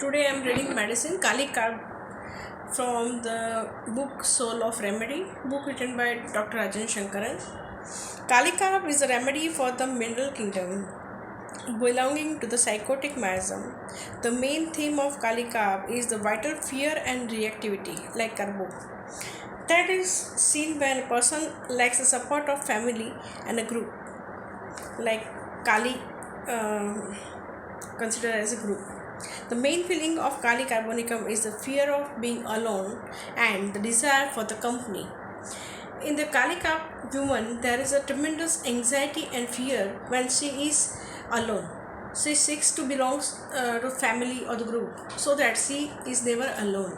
Today I am reading Medicine Kali Karp from the book Soul of Remedy, book written by Dr. Rajan Shankaran. Kali Karp is a remedy for the mineral kingdom belonging to the psychotic miasm. The main theme of Kali Karp is the vital fear and reactivity, like Karbo. That is seen when a person lacks the support of family and a group, like Kali considered as a group. The main feeling of Kali Carbonicum is the fear of being alone and the desire for the company. In the Kali Carb woman, there is a tremendous anxiety and fear when she is alone. She seeks to belong to family or the group so that she is never alone.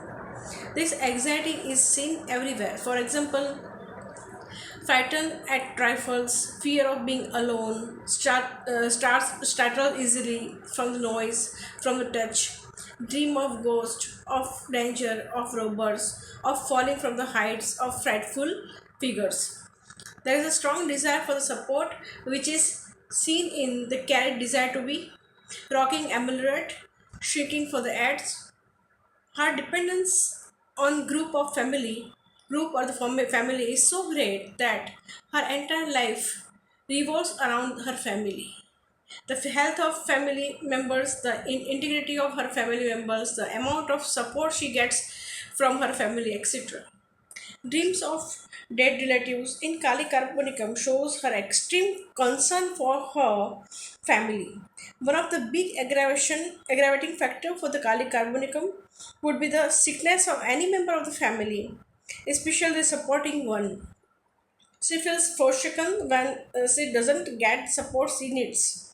This anxiety is seen everywhere. For example, frightened at trifles, fear of being alone, startle easily from the noise, from the touch, dream of ghosts, of danger, of robbers, of falling from the heights, of frightful figures. There is a strong desire for the support, which is seen in the carried desire to be rocking ameliorate, shrieking for the ads. Her dependence on group or the family is so great that her entire life revolves around her family. The health of family members, the integrity of her family members, the amount of support she gets from her family, etc. Dreams of dead relatives in Kali Carbonicum shows her extreme concern for her family. One of the big aggravating factor for the Kali Carbonicum would be the sickness of any member of the family, especially the supporting one. She feels forsaken when she doesn't get support she needs.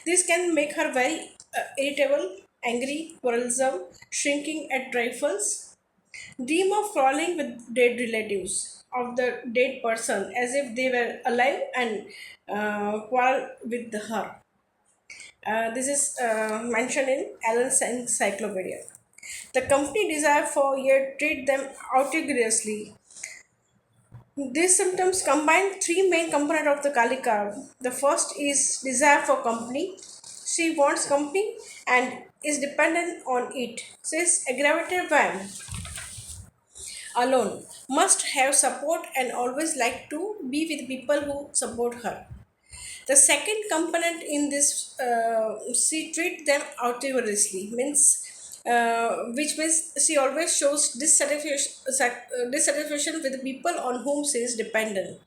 This can make her very irritable, angry, quarrelsome, shrinking at trifles. Dream of crawling with dead relatives of the dead person as if they were alive and quarrel with her. This is mentioned in Allen's Encyclopedia. The company desire for yet treat them outrageously. These symptoms combine three main components of the Kali Karma. The first is desire for company. She wants company and is dependent on it. She is aggravated when alone, must have support and always like to be with people who support her. The second component in this, she treat them outrageously, which means she always shows dissatisfaction with the people on whom she is dependent.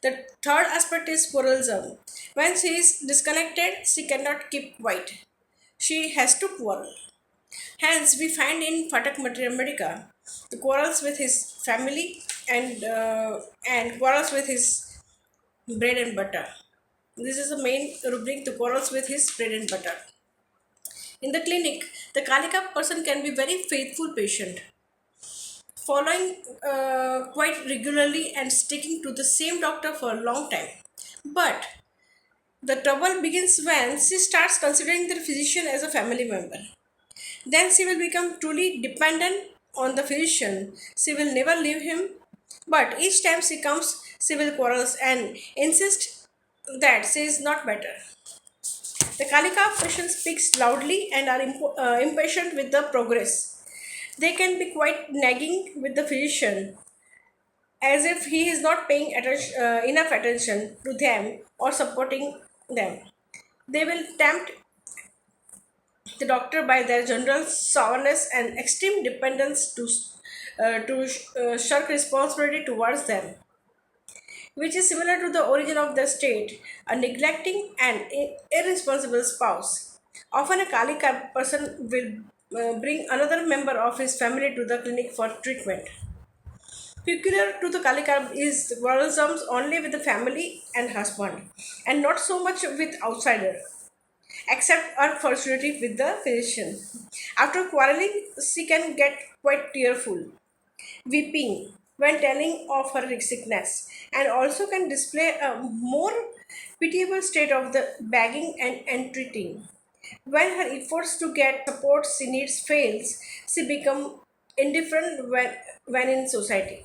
The third aspect is quarrelsome. When she is disconnected, she cannot keep quiet. She has to quarrel. Hence, we find in Fatak Medica the quarrels with his family and quarrels with his bread and butter. This is the main rubric, the quarrels with his bread and butter. In the clinic, the Kalika person can be very faithful patient, following quite regularly and sticking to the same doctor for a long time. But the trouble begins when she starts considering the physician as a family member. Then she will become truly dependent on the physician. She will never leave him. But each time she comes, she will quarrel and insist that she is not better. The Kalika patients speaks loudly and are impatient with the progress. They can be quite nagging with the physician as if he is not paying enough attention to them or supporting them. They will tempt the doctor by their general sourness and extreme dependence to shirk responsibility towards them, which is similar to the origin of the state, a neglecting and irresponsible spouse. Often, a Kalika person will bring another member of his family to the clinic for treatment. Peculiar to the Kalika is quarrelsome only with the family and husband, and not so much with outsider, except unfortunately with the physician. After quarreling, she can get quite tearful, weeping when telling of her sickness, and also can display a more pitiable state of the begging and entreating. When her efforts to get support she needs fails, she becomes indifferent when in society.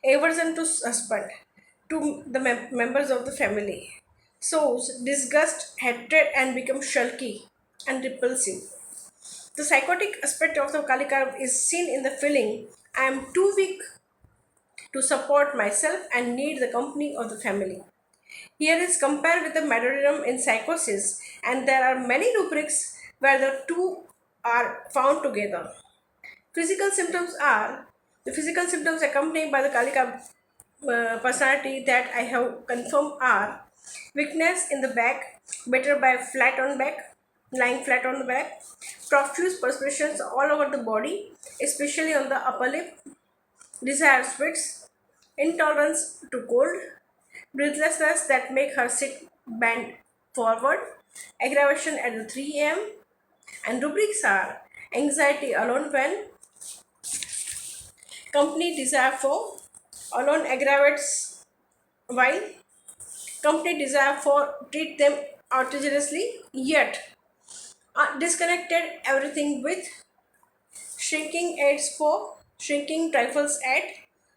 Aversion to husband, to the members of the family, shows disgust, hatred, and become sulky and repulsive. The psychotic aspect of the Kalikarp is seen in the feeling I am too weak to support myself and need the company of the family. Here is compared with the martyrdom in psychosis, and there are many rubrics where the two are found together. Physical symptoms are the physical symptoms accompanied by the Kalika personality that I have confirmed are weakness in the back, better by flat on back, lying flat on the back, profuse perspirations all over the body, especially on the upper lip, desire sweats, intolerance to cold, breathlessness that make her sit bent forward, aggravation at the 3 a.m. and rubrics are anxiety alone when company desire for alone aggravates while company desire for treat them outrageously yet disconnected everything with shrinking aids for shrinking trifles at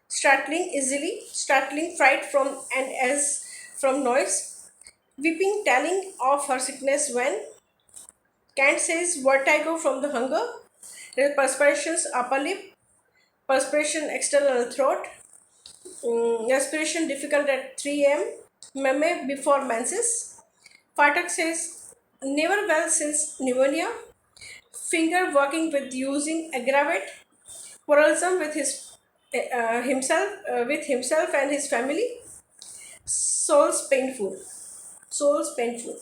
startling easily startling fright from and as from noise weeping telling of her sickness when can't says vertigo from the hunger perspirations upper lip perspiration external throat respiration difficult at 3 a.m. Meme before menses. Patak says never well since pneumonia. Finger working with using aggravate. Quarrelsome with himself and his family. Soul's painful. Soul's painful.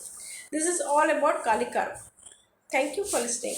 This is all about Kalikarp. Thank you for listening.